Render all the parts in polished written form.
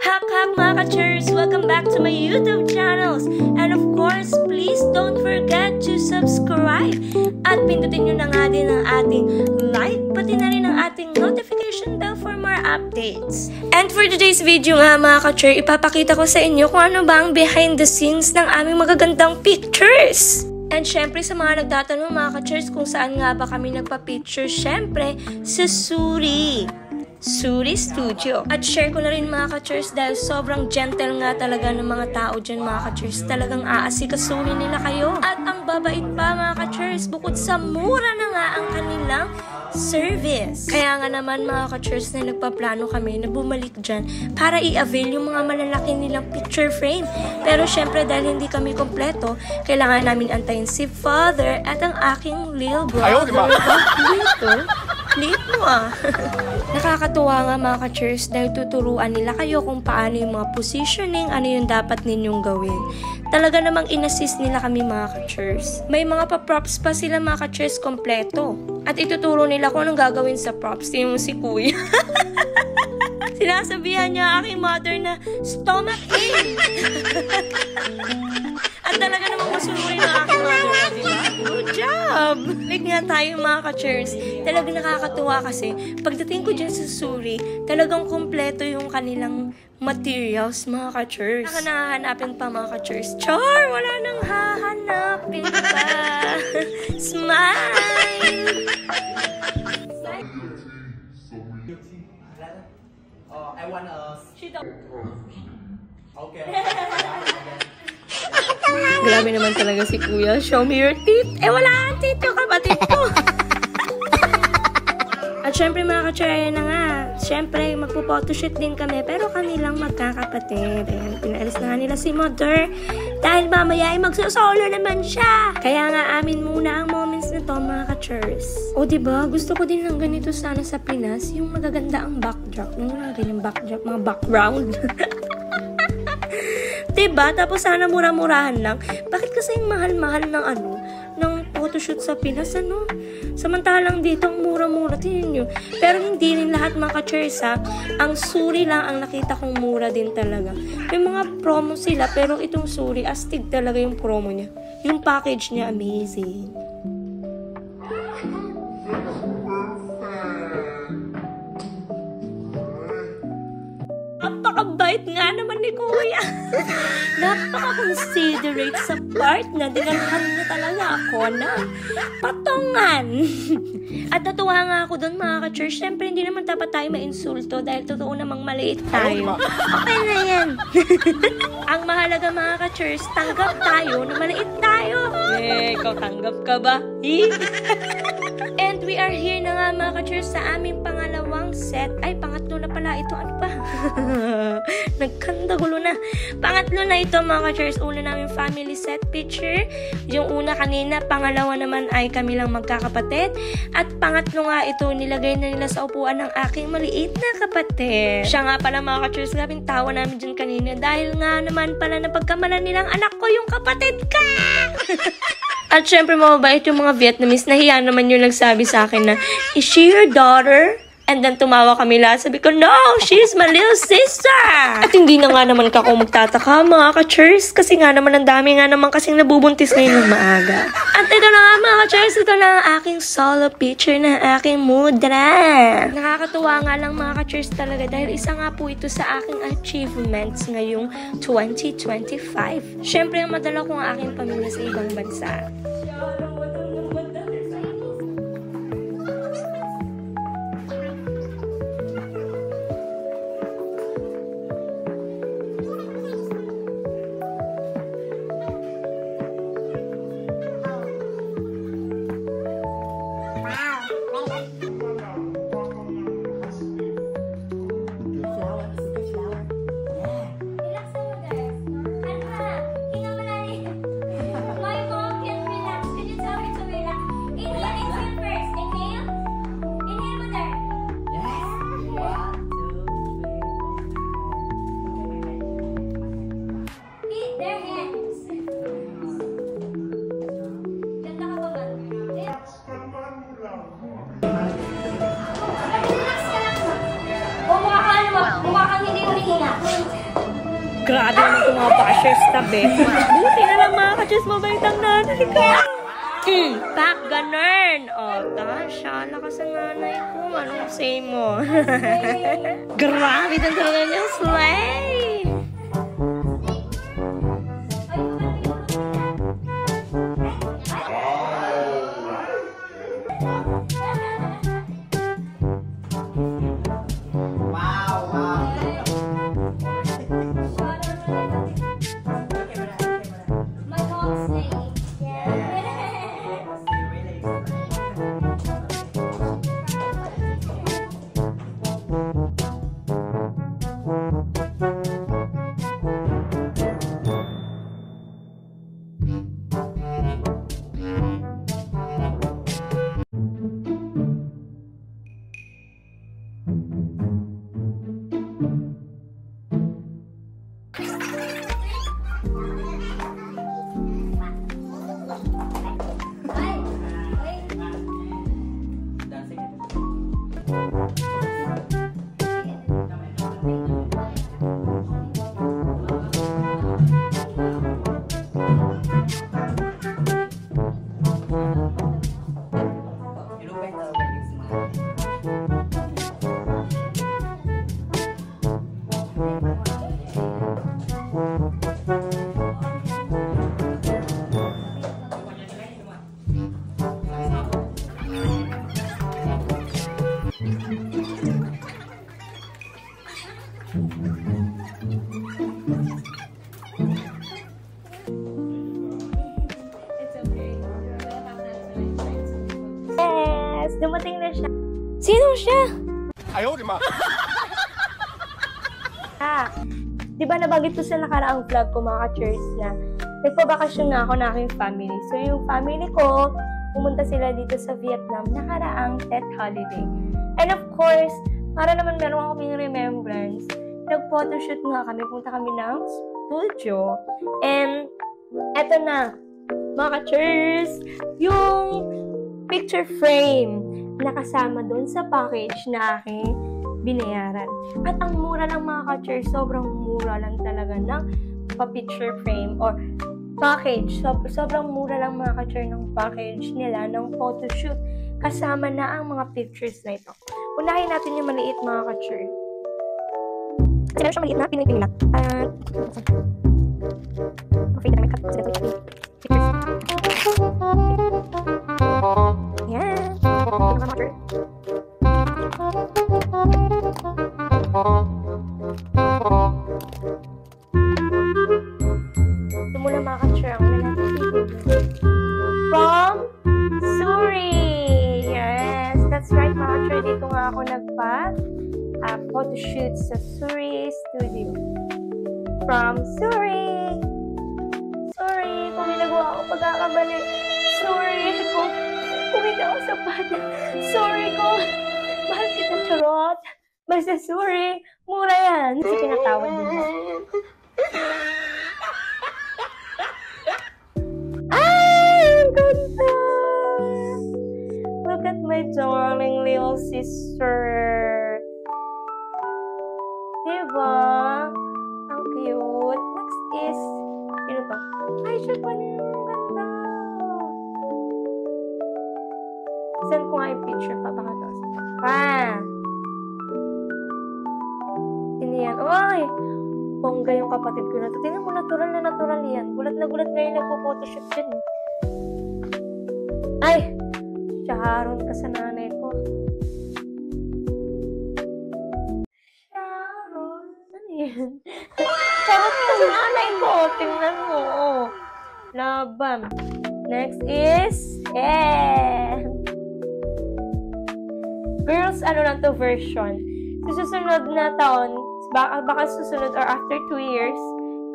Hack mga ka-chers! Welcome back to my YouTube channels! And of course, please don't forget to subscribe! At pindutin nyo na nga din ang ating like, pati na rin ang ating notification bell for more updates. And for today's video nga mga ka-cher, ipapakita ko sa inyo kung ano ba ang behind the scenes ng aming magagandang pictures! And syempre sa mga nagtatanong mga ka-chers kung saan nga ba kami nagpa-picture, syempre sa Suri Studio. At share ko na rin mga ka-chers dahil sobrang gentle nga talaga ng mga tao dyan mga ka-chers. Talagang aasikasuhin nila kayo. At ang babait pa mga ka-chers, bukod sa mura na nga ang kanilang service. Kaya nga naman mga ka-chers na nagpaplano kami na bumalik dyan para i-avail yung mga malalaki nilang picture frame. Pero syempre dahil hindi kami kompleto, kailangan namin antayin si Father at ang aking little brother. Late mo ah. Nakakatuwa nga mga ka-chers dahil tuturuan nila kayo kung paano yung mga positioning, ano yung dapat ninyong gawin. Talaga namang inassist nila kami mga ka-chers. May mga pa-props pa sila mga ka-chers kompleto. At ituturo nila kung anong gagawin sa props. Yung si Kuya. Sinasabihan niya aking mother na stomach ache. At talaga namang masunurin ang aking mother. Diba? Good job! Like nga tayo mga ka-chers. Talagang nakakatuwa kasi pagdating ko dyan sa Suri, talagang kompleto yung kanilang materials mga ka-chers. Saka nahahanapin pa mga ka-chers. Char! Wala nang hahanapin pa. Smile! I want a... Okay. Grabe naman talaga si Kuya. Show me your teeth. Eh, wala ang teeth yung kapatid ko. At syempre mga ka-chers, na nga. Syempre, magpo-photoshoot din kami. Pero kami lang magkakapatid. Ayan, pinalis na nga nila si Mother. Dahil mamaya ay magsosolo naman siya. Kaya nga amin muna ang moments na to mga ka-chers. O diba, gusto ko din ng ganito sana sa Pinas. Yung magaganda ang backdrop. Yung mga ganyan backdrop, mga background. Diba? Tapos sana mura-murahan lang. Bakit kasi yung mahal-mahal ng ng photoshoot sa Pinas, Samantalang dito, ang mura-mura. Tingnan nyo. Pero hindi rin lahat mga ka-chers, ha. Ang Suri lang ang nakita kong mura din talaga. May mga promo sila, pero itong Suri, astig talaga yung promo niya. Yung package niya, amazing. Napakabait nga naman ni Kuya. Napaka-considerate sa part na dinalhan niya talaga ako na patungan. At natuwa nga ako doon mga ka-church. Siyempre hindi naman dapat tayo ma-insulto dahil totoo namang maliit tayo. Okay na yan. Ang mahalaga mga ka-church, tanggap tayo na maliit tayo. Ikaw tanggap ka ba? And we are here na nga mga ka-church sa aming pangalawang set. Ay, pangatlo na pala ito. Ano ba? Nagkandagulo na. Pangatlo na ito mga ka-church. Una namin family set picture. Yung una kanina, pangalawa naman ay kami lang magkakapatid. At pangatlo nga ito, nilagay na nila sa upuan ng aking maliit na kapatid. Siya nga pala mga ka-church, grabing tawa namin dyan kanina. Dahil nga naman pala na pagkamalan nilang anak ko yung kapatid ka! At syempre mababait yung mga Vietnamese. Nahiya naman yung nagsabi sa akin na, is she your daughter? And then tumawa kami lahat. Sabi ko, no, she's my little sister. At hindi na nga naman ako magtataka mga ka-chers. Kasi nga naman ang dami nga naman kasing nabubuntis ngayon ng maaga. At ito na nga mga ka-chers. Ito na ang aking solo picture na aking mudra. Nakakatuwa nga lang mga ka-chers talaga. Dahil isa nga po ito sa aking achievements ngayong 2025. Syempre ang madala ko ang aking pamilya sa ibang bansa. My mom can relax. Grabe naman itong mga bashers tabi. Buti na lang mga ka-cheers, mabait ang nanay ka. Pak, ganun. O, Tasha, lakas ang nanay ko. Anong say mo? Grabe na talaga niyang slay. Yes, dumating na siya. Sino siya? Ayaw, di ma. Di ba nabanggit ko sa nakaraang vlog ko mga ka-church na nagpabakasyon nga ako na aking family. So yung family ko, pumunta sila dito sa Vietnam nakaraang Tet holiday. And of course, para naman meron kaming remembrance, nag-photoshoot nga kami, punta kami ng studio. And eto na, mga ka-church, yung picture frame na kasama doon sa package na aking binayaran. At ang mura lang mga ka-church, sobrang mura lang talaga ng pa-picture frame or package. Sobrang mura lang mga ka-church ng package nila ng photoshoot. Kasama na ang mga pictures na ito. Unahin natin yung maliit mga ka-church. Kasi meron siyang maliit na pinipili lang. Okay, na may cut sila ito. Pictures. Yan. Yung mga ka-church. Ito muna mga ka-church. From Suri. Yes, that's right mga ka-church. Dito nga ako photoshoot sa Suri Studio. From Suri. Sorry kung may nagawa ako pagkakamali. Sorry kung hindi ako sapat. Sorry kung mahal kita, charot. Basta sorry, mura yan. Kasi pinatawad nila. Ay, ang ganda! Look at my darling little sister. Diba? Ang cute. Next is, sino to? Ay, siya pa niya. Ang ganda. Send ko nga yung picture pa. Baka to. Sino yan? Ay! Bongga yung kapatid ko na to. Tingnan mo, natural na natural yan. Gulat na gulat ngayon nagpo-photoshoot yan. Ay! Sharon ka sa nanay ko. Sharon? Ano yan? Sharon ka sa nanay ko. Tingnan mo. Laban. Next is, girls, ano lang to version. Sa susunod na taon, baka susunod or after 2 years,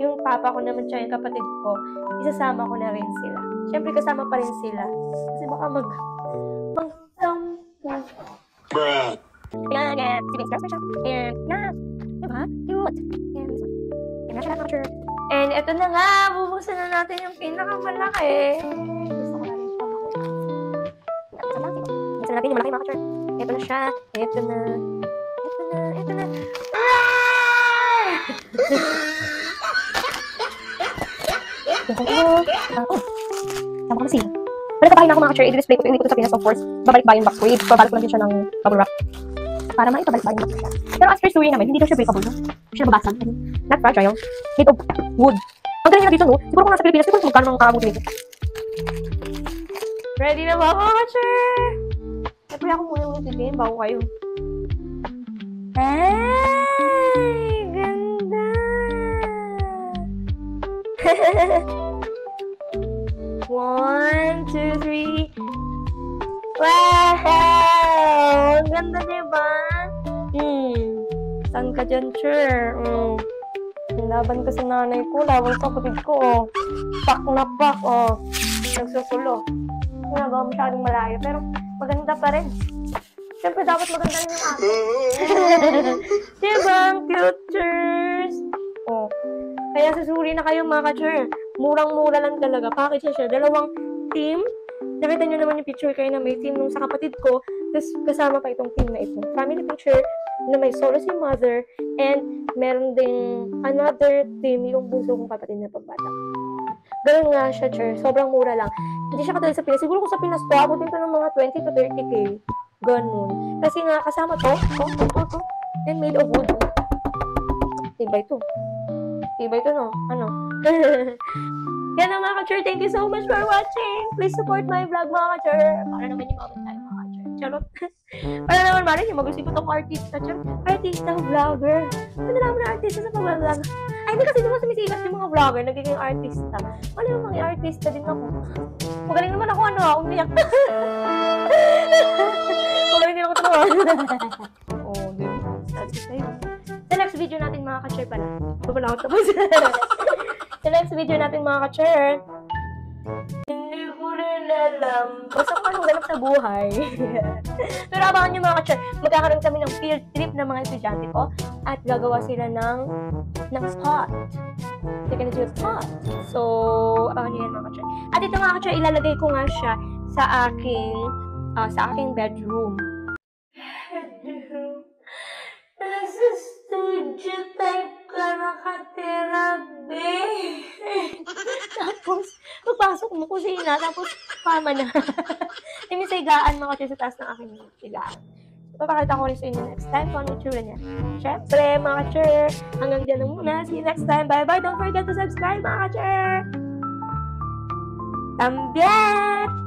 yung papa ko naman tsaka yung kapatid ko, isasama ko na rin sila. Siyempre, kasama pa rin sila. Kasi baka Bruh. And, diba? Cute. And, eto na nga, bubusan na natin yung pinakamalaki. Gusto ko na rin busan natin yung malaki mga ka-church. Ito na siya. Ito na. Tama ko kasi. Pero kapahin ako mga ka-chair, i-display ko, iuwi ko to sa Pinas, of course. Babalik ba yung box ko? Babalik ko lang din siya ng bubble wrap. Para maipabalik ba yung box ko siya. Pero as per story naman, hindi daw siya breakable, no? Hindi siya nababasag. Not fragile. Made of wood. Ang galing na dito, no? Siguro kung nasa Pilipinas, siguro magkano ng kakabuti nito. Ready na ba mga ka-chair? Siyempre ako muna yung titigin bago kayo. Ay, ganda! One, two, three. Wow! Ang ganda, diba? Saan ka dyan, sure? Laban ka sa nanay ko, laban sa kapatid ko, oh. Pak na pak, oh. Nagsusulo. Nagawa masyadong malayo, pero maganda pa rin. Siyempre, dapat maganda rin yung akin. Diba? Ang cute, cheers! Oh. Kaya susuri na kayo, mga ka-chur. Murang-mura lang talaga. Package na siya. Dalawang team. Nakita nyo naman yung picture kayo na may team nung sa kapatid ko. Tapos kasama pa itong team na ito. Family picture na may solo si mother. And meron ding another team yung bunso kong kapatid na pagbata. Ganun nga siya, chur. Sobrang mura lang. Hindi siya katulad sa Pinas. Siguro kung sa Pinas to, abutin to ng mga 20 to 30k. Ganun. Kasi nga, kasama to. And made of wood. Tibay to. Tibay to, no? Ano? Yan na mga ka-chur. Thank you so much for watching. Please support my vlog, mga ka-chur. Para naman yung mga tayo, mga ka-chur. Charot. Para naman ba rin yung mag-usip itong artista, chur. Artista, vlogger. Ano naman na artista sa pag-vlog? Ay, hindi kasi di mo sumisikat yung mga vlogger. Nagiging artista. Ano yung mga artista din ako? Magaling naman ako, ano? Umiyak. Magaling din ako tumawa. Oh, diba? Sabi ko sa'yo. Sa next video natin, mga ka-chur pala. Ito pala ako tapos. Sa next video natin, mga ka-chur, hindi ko rin alam. Basta kung anong ganap sa buhay. Pero abangan nyo, mga ka-chur, magkakaroon kami ng field trip ng mga estudyante ko at gagawa sila ng spot. They're gonna do a spot. So, abangan nyo yan, mga ka-chur. At ito, mga ka-chur, ilalagay ko nga siya sa aking bedroom. Nasa studio type ka nakatira, babe. Tapos, pagpasok mo kusina, tapos kama na. Yung sigaan mga ka-chur sa taas ng aking sigaan. Papakita ko rin sa inyo next time kung ano itsura niya. Siyempre, mga ka-chur, hanggang dyan na muna. See you next time. Bye-bye. Don't forget to subscribe, mga ka-chur. Tambiat!